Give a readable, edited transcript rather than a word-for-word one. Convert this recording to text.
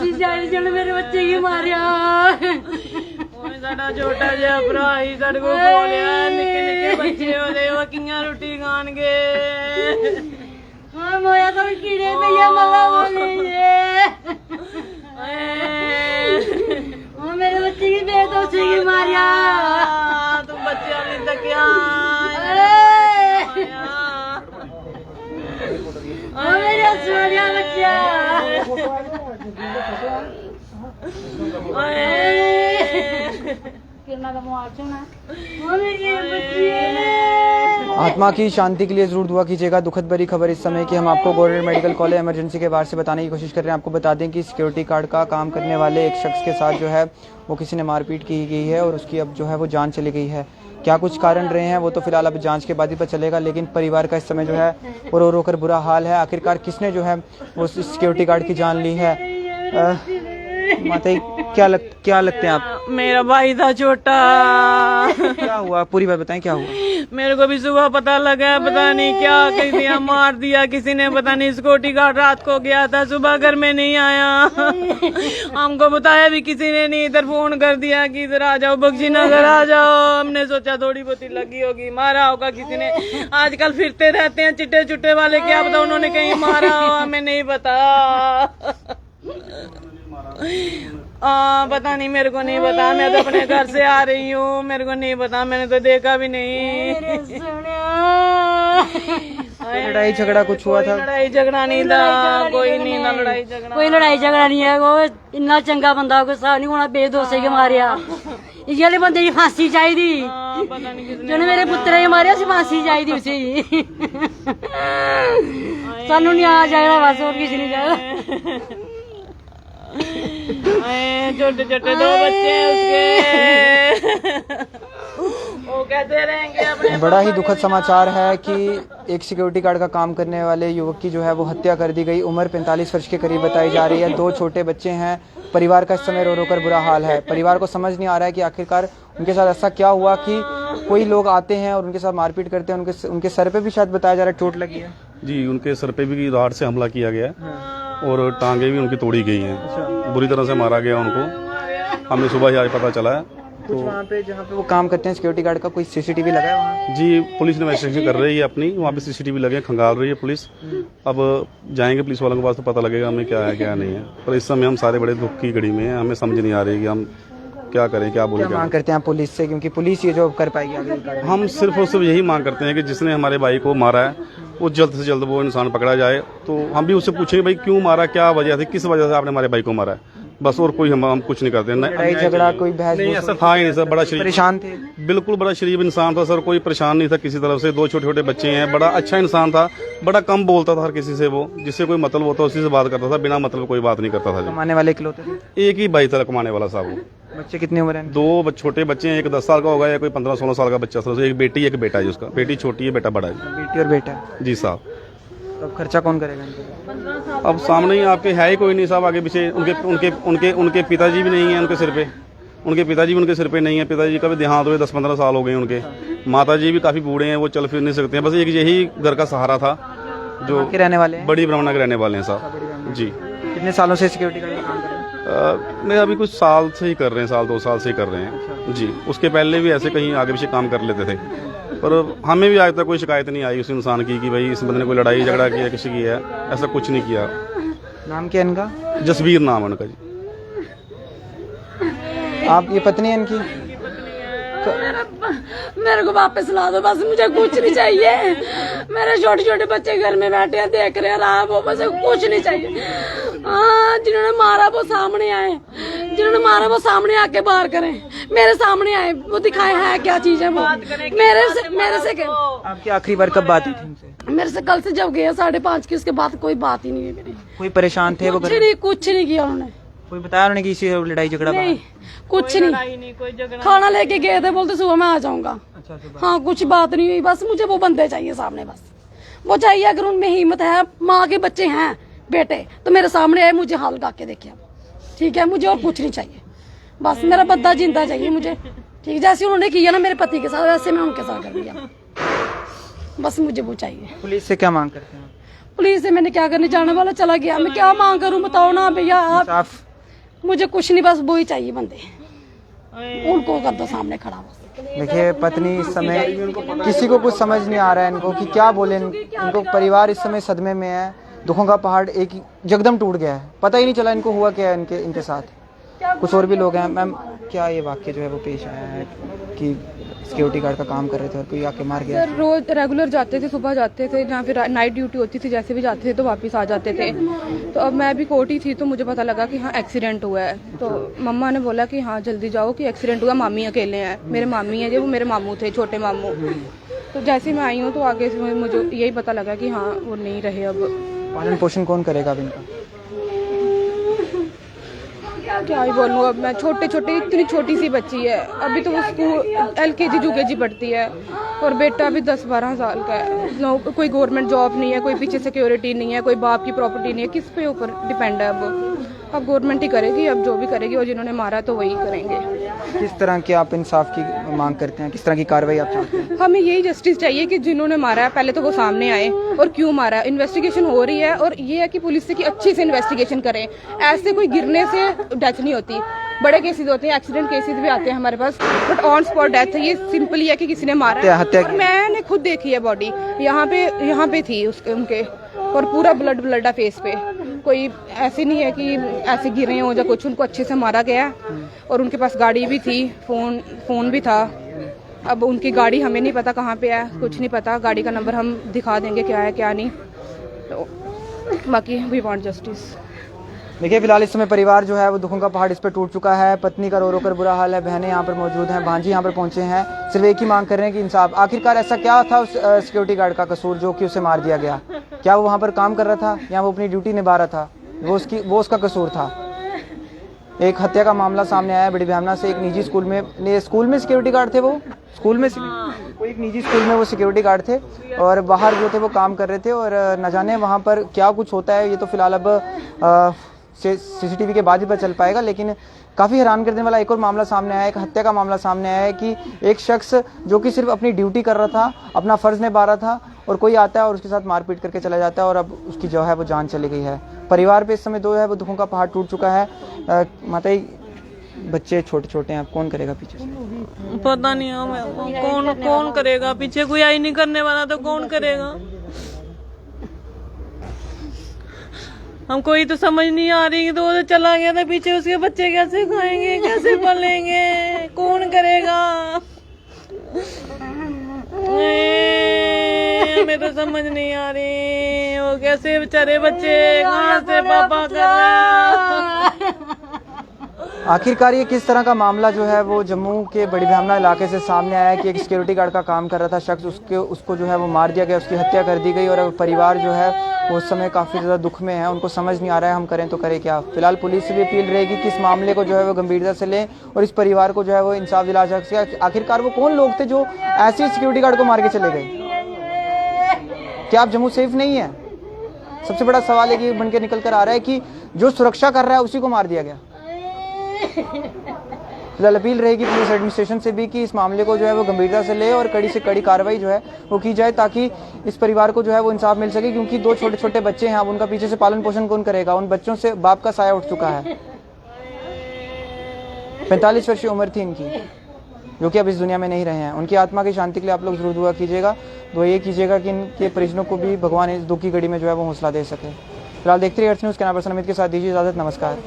फांसी जाए जिन्हें मेरे बच्चे की मारिया साडा छोटा जिहा भरा ही साडे कोल खोलिया निक्के निक्के बच्चे ओदे ओह कियां रोटी खाणगे हां मोया तो कीड़े भैया मला बोले हां मेरे बच्चे की बेदोशी की मारिया तू बच्चे नहीं तकिया हां मेरा सोनिया बच्चा आत्मा की शांति के लिए जरूर दुआ कीजिएगा। दुखद भरी खबर इस समय की हम आपको गवर्नमेंट मेडिकल कॉलेज इमरजेंसी के बाहर से बताने की कोशिश कर रहे हैं। आपको बता दें कि सिक्योरिटी गार्ड का काम करने वाले एक शख्स के साथ जो है वो किसी ने मारपीट की गई है और उसकी अब जो है वो जान चली गई है। क्या कुछ कारण रहे हैं वो तो फिलहाल अब जांच के बाद ही पता चलेगा, लेकिन परिवार का इस समय जो है वो रो रो कर बुरा हाल है। आखिरकार किसने जो है वो सिक्योरिटी गार्ड की जान ली है? माता क्या लगते हैं आप? मेरा भाई था छोटा। क्या हुआ, पूरी बात बताएं, क्या हुआ? मेरे को भी सुबह पता लगा, पता नहीं क्या कह दिया, मार दिया किसी ने, पता नहीं सिक्योरिटी गार्ड रात को गया था, सुबह घर में नहीं आया। हमको बताया भी किसी ने नहीं, इधर फोन कर दिया कि इधर आ जाओ, बख्शी नगर आ जाओ। हमने सोचा थोड़ी बहुत लगी होगी, मारा होगा किसी ने। आजकल फिरते रहते हैं चिट्टे चुट्टे वाले, क्या पता उन्होंने कहीं मारा हो, हमें नहीं पता। पता नहीं, मेरे को नहीं पता, मैं तो अपने घर से आ रही हूँ, मेरे को नहीं पता, मैंने तो देखा भी नहीं। लड़ाई झगड़ा कुछ हुआ था? लड़ाई झगड़ा नहीं था, कोई नहीं था लड़ाई झगड़ा, कोई लड़ाई झगड़ा नहीं है। वो इन्ना चंगा बंदा गुस्सा नहीं होना, बेदोशी के मारिया। इस बंदे की फांसी चाहिए, पता नहीं जिन्हें मेरे पुत्र ने मारिया फांसी चाहिए उसे। सानू नहीं आ जाएगा बस, और किसी नहीं जाएगा। छोटे छोटे दो बच्चे हैं उसके, वो कहते रहेंगे अपने। बड़ा ही दुखद समाचार है कि एक सिक्योरिटी गार्ड का काम करने वाले युवक की जो है वो हत्या कर दी गई। उम्र 45 वर्ष के करीब बताई जा रही है। 2 छोटे बच्चे हैं। परिवार का इस समय रो रो कर बुरा हाल है। परिवार को समझ नहीं आ रहा है कि आखिरकार उनके साथ ऐसा क्या हुआ कि कोई लोग आते हैं और उनके साथ मारपीट करते हैं। उनके सर पे भी शायद बताया जा रहा है चोट लगी है। जी, उनके सर पे भी राड से हमला किया गया है और टांगे भी उनकी तोड़ी गई हैं। बुरी तरह से मारा गया उनको, हमें सुबह ही आज पता चला है। तो वहाँ पे जहाँ पे वो काम करते हैं सिक्योरिटी गार्ड का कोई सीसीटीवी लगा है वहाँ? जी, पुलिस इन्वेस्टिगेशन कर रही है अपनी, वहाँ पे सीसीटीवी लगे, खंगाल रही है पुलिस। अब जाएंगे पुलिस वालों के पास तो पता लगेगा हमें क्या है क्या नहीं है। पर इस समय हम सारे बड़े दुख की घड़ी में हैं, हमें समझ नहीं आ रही कि हम क्या करें, क्या बोले। क्या मांग करते हैं आप पुलिस से, क्योंकि पुलिस ये जो कर पाएगी आगे? हम सिर्फ और सिर्फ यही मांग करते हैं कि जिसने हमारे भाई को मारा है वो जल्द से जल्द वो इंसान पकड़ा जाए। तो हम भी उससे पूछेंगे भाई क्यों मारा, क्या वजह थी, किस वजह से आपने हमारे भाई को मारा है, बस। और कोई हम कुछ नहीं करते। लड़ाई झगड़ा कोई बहस नहीं, ऐसा था ही नहीं सर। बड़ा परेशान थे, बिल्कुल बड़ा शरीफ इंसान था सर, कोई परेशान नहीं था किसी तरफ से। 2 छोटे छोटे बच्चे हैं, बड़ा अच्छा इंसान था, बड़ा कम बोलता था हर किसी से। वो जिससे कोई मतलब होता उसी से बात करता था, बिना मतलब कोई बात नहीं करता था। कमाने वाले इकलौते थे? एक ही भाई था कमाने वाला साहब वो। बच्चे कितने उम्र हैं? 2 छोटे बच्चे हैं, एक 10 साल का होगा या कोई 15-16 साल का बच्चा सर। एक बेटी एक बेटा है उसका, बेटी छोटी है, बेटा बड़ा है। बेटी और बेटा? जी साहब। तो अब खर्चा कौन करेगा? अब सामने ही आपके है ही कोई नहीं साहब, आगे पीछे उनके पिताजी भी नहीं है उनके सिर पे, उनके पिताजी भी उनके सिर पे नहीं है। पिताजी का भी देहांत हुए 10-15 साल हो गए उनके। माताजी भी काफी बूढ़े हैं, वो चल फिर नहीं सकते हैं। बस एक यही घर का सहारा था जो के रहने वाले हैं? बड़ी ब्राह्मणा के रहने वाले हैं साहब जी। कितने सालों से सिक्योरिटी गार्ड का काम कर रहे हैं? मैं अभी कुछ साल से ही कर रहे हैं, 1-2 साल से ही कर रहे हैं जी। उसके पहले भी ऐसे कहीं आगे पीछे काम कर लेते थे, पर हमें भी आज तक कोई शिकायत नहीं आई उस इंसान की कि भाई इस बंदे ने कोई लड़ाई झगड़ा किया किसी की है, ऐसा कुछ नहीं किया। नाम क्या इनका? जसबीर नाम है उनका जी। आप ये पत्नी है इनकी? मेरे को वापस ला दो बस, मुझे कुछ नहीं चाहिए। मेरे छोटे छोटे बच्चे घर में बैठे हैं, देख रहे हैं रात, वो बस कुछ नहीं चाहिए। हाँ, जिन्होंने मारा वो सामने आए, जिन्होंने मारा वो सामने आके बाहर करें, मेरे सामने आए, वो दिखाए है क्या चीज है वो। मेरे से आपकी आखिरी बार कब बात हुई थी उनसे? मेरे से कल से जब गए 5:30 की, उसके बाद कोई बात ही नहीं है मेरी। कोई परेशान थे वो? कुछ नहीं किया उन्होंने। कोई बताया उन्होंने कि इसी लड़ाई झगड़ा? नहीं, कुछ नहीं। खाना लेके गए थे, बोलते सुबह मैं आ जाऊंगा। हाँ, कुछ बात नहीं हुई। बस मुझे वो बंदे चाहिए सामने, बस वो चाहिए। अगर उनमें हिम्मत है, माँ के बच्चे हैं बेटे, तो मेरे सामने आए, मुझे हाल गा के देखे, ठीक है। मुझे और कुछ नहीं चाहिए, बस मेरा बंदा जिंदा चाहिए मुझे, ठीक। जैसे उन्होंने किया ना मेरे पति के साथ, वैसे मैं उनके साथ कर दिया, बस मुझे वो चाहिए। पुलिस से क्या मांग करते हैं? पुलिस से मैंने क्या करने, जाने वाला चला गया, मैं क्या मांग करूँ बताओ ना भैया आप। मुझे कुछ नहीं, बस वो ही चाहिए बंदे, उनको कर दो सामने खड़ा बस। देखिए पत्नी इस समय, किसी को कुछ समझ नहीं आ रहा है इनको कि क्या बोले। इनको परिवार इस समय सदमे में है, दुखों का पहाड़ एक जगदम टूट गया है, पता ही नहीं चला इनको हुआ क्या है इनके साथ। कुछ और भी लोग हैं। मैम, क्या ये वाक्य जो है वो पेश आया है कि सिक्योरिटी गार्ड का काम कर रहे थे और कोई आके मार गया? सर रोज रेगुलर जाते थे, सुबह जाते थे, जहाँ फिर नाइट ड्यूटी होती थी, जैसे भी जाते थे तो वापस आ जाते थे। तो अब मैं भी कोर्ट ही थी तो मुझे पता लगा कि हाँ एक्सीडेंट हुआ है। तो मम्मा ने बोला कि हाँ जल्दी जाओ कि एक्सीडेंट हुआ, मामी अकेले हैं। मेरे मामी है जो, वो मेरे मामू थे, छोटे मामू। तो जैसे मैं आई हूँ तो आगे से मुझे यही पता लगा कि हाँ वो नहीं रहे। अब पालन पोषण कौन करेगा अब इनका? क्या ही बोलूँ, अब मैं छोटे इतनी छोटी सी बच्ची है, अभी तो वो स्कूल LKG UKG पढ़ती है, और बेटा भी 10-12 साल का है। कोई गवर्नमेंट जॉब नहीं है, कोई पीछे सिक्योरिटी नहीं है, कोई बाप की प्रॉपर्टी नहीं है, किस पे ऊपर डिपेंड है। अब गवर्नमेंट ही करेगी, अब जो भी करेगी, और जिन्होंने मारा तो वही करेंगे। किस तरह की आप इंसाफ की मांग करते हैं, किस तरह की कार्रवाई आप चाहते हैं? हमें यही जस्टिस चाहिए कि जिन्होंने मारा है पहले तो वो सामने आए, और क्यों मारा है, इन्वेस्टिगेशन हो रही है, और ये है कि पुलिस से कि अच्छी से इन्वेस्टिगेशन करें। ऐसे कोई गिरने से डेथ नहीं होती, बड़े केसेस होते हैं, एक्सीडेंट केसेस भी आते हैं हमारे पास, बट ऑन स्पॉट डेथ है। ये सिंपल ही है कि किसी ने मारा है, हत्या और मैंने खुद देखी है बॉडी, यहाँ पे थी उनके, और पूरा ब्लड फेस पे। कोई ऐसे नहीं है कि ऐसे गिरे हो या कुछ, उनको अच्छे से मारा गया, और उनके पास गाड़ी भी थी, फोन भी था। अब उनकी गाड़ी हमें नहीं पता कहाँ पे है, कुछ नहीं पता। गाड़ी का नंबर हम दिखा देंगे क्या है क्या नहीं, तो बाकी वी वांट जस्टिस। देखिए फिलहाल इस समय परिवार जो है वो दुखों का पहाड़ इस पर टूट चुका है। पत्नी का रो रो कर बुरा हाल है, बहनें यहाँ पर मौजूद हैं, भांजी यहाँ पर पहुंचे हैं, सिर्फ एक ही मांग कर रहे हैं कि इंसाफ। आखिरकार ऐसा क्या था उस सिक्योरिटी गार्ड का कसूर जो कि उसे मार दिया गया? क्या वो वहाँ पर काम कर रहा था या वो अपनी ड्यूटी निभा रहा था? वो उसका कसूर था। एक हत्या का मामला सामने आया बड़ी भयावना से। एक निजी स्कूल में सिक्योरिटी गार्ड थे, वो स्कूल में कोई एक निजी स्कूल में वो सिक्योरिटी गार्ड थे, और बाहर जो थे वो काम कर रहे थे, और न जाने वहाँ पर क्या कुछ होता है ये तो फिलहाल अब CCTV के बाद ही पता चल पाएगा। लेकिन काफ़ी हैरान कर देने वाला एक और मामला सामने आया, एक हत्या का मामला सामने आया है कि एक शख्स जो कि सिर्फ अपनी ड्यूटी कर रहा था, अपना फ़र्ज़ निभा रहा था, और कोई आता है और उसके साथ मारपीट करके चला जाता है, और अब उसकी जो है वो जान चली गई है। परिवार पे इस समय जो है वो दुखों का पहाड़ टूट चुका है। माता जी, बच्चे छोटे हैं, अब कौन करेगा पीछे से? पता नहीं हमें कौन करेगा पीछे, कोई आई नहीं करने वाला तो कौन करेगा? हमको ही तो समझ नहीं आ रही कि तो वो चला गया था पीछे, उसके बच्चे कैसे खाएंगे, कैसे पलेंगे, कौन करेगा? हमें तो समझ नहीं आ रही, वो कैसे बेचारे बच्चे कहाँ से पापा कर रहे हैं। आखिरकार ये किस तरह का मामला जो है वो जम्मू के बड़ी भयावना इलाके से सामने आया है कि एक सिक्योरिटी गार्ड का काम कर रहा था शख्स, उसको जो है वो मार दिया गया, उसकी हत्या कर दी गई, और अब परिवार जो है वो उस समय काफ़ी ज़्यादा दुख में है। उनको समझ नहीं आ रहा है हम करें तो करें क्या। फिलहाल पुलिस से भी अपील रहेगी कि इस मामले को जो है वो गंभीरता से लें और इस परिवार को जो है वो इंसाफ दिला सके। आखिरकार वो कौन लोग थे जो ऐसे सिक्योरिटी गार्ड को मार के चले गए? क्या आप जम्मू सेफ नहीं है? सबसे बड़ा सवाल है कि बन के निकल कर आ रहा है कि जो सुरक्षा कर रहा है उसी को मार दिया गया। फिलहाल अपील रहेगी पुलिस एडमिनिस्ट्रेशन से भी कि इस मामले को जो है वो गंभीरता से ले और कड़ी से कड़ी कार्रवाई जो है वो की जाए, ताकि इस परिवार को जो है वो इंसाफ मिल सके। क्योंकि 2 छोटे बच्चे हैं, अब उनका पीछे से पालन पोषण कौन करेगा? उन बच्चों से बाप का साया उठ चुका है। 45 वर्षीय उम्र थी इनकी, जो कि अब इस दुनिया में नहीं रहे हैं। उनकी आत्मा की शांति के लिए आप लोग जरूर दुआ कीजिएगा। दुआ ये कीजिएगा कि इनके परिजनों को भी भगवान इस दुख की घड़ी में जो है वो हौसला दे सके। फिलहाल देखते रहिए अर्थ न्यूज़ के नाम पर अमित के साथ, दीजिए इजाजत। नमस्कार।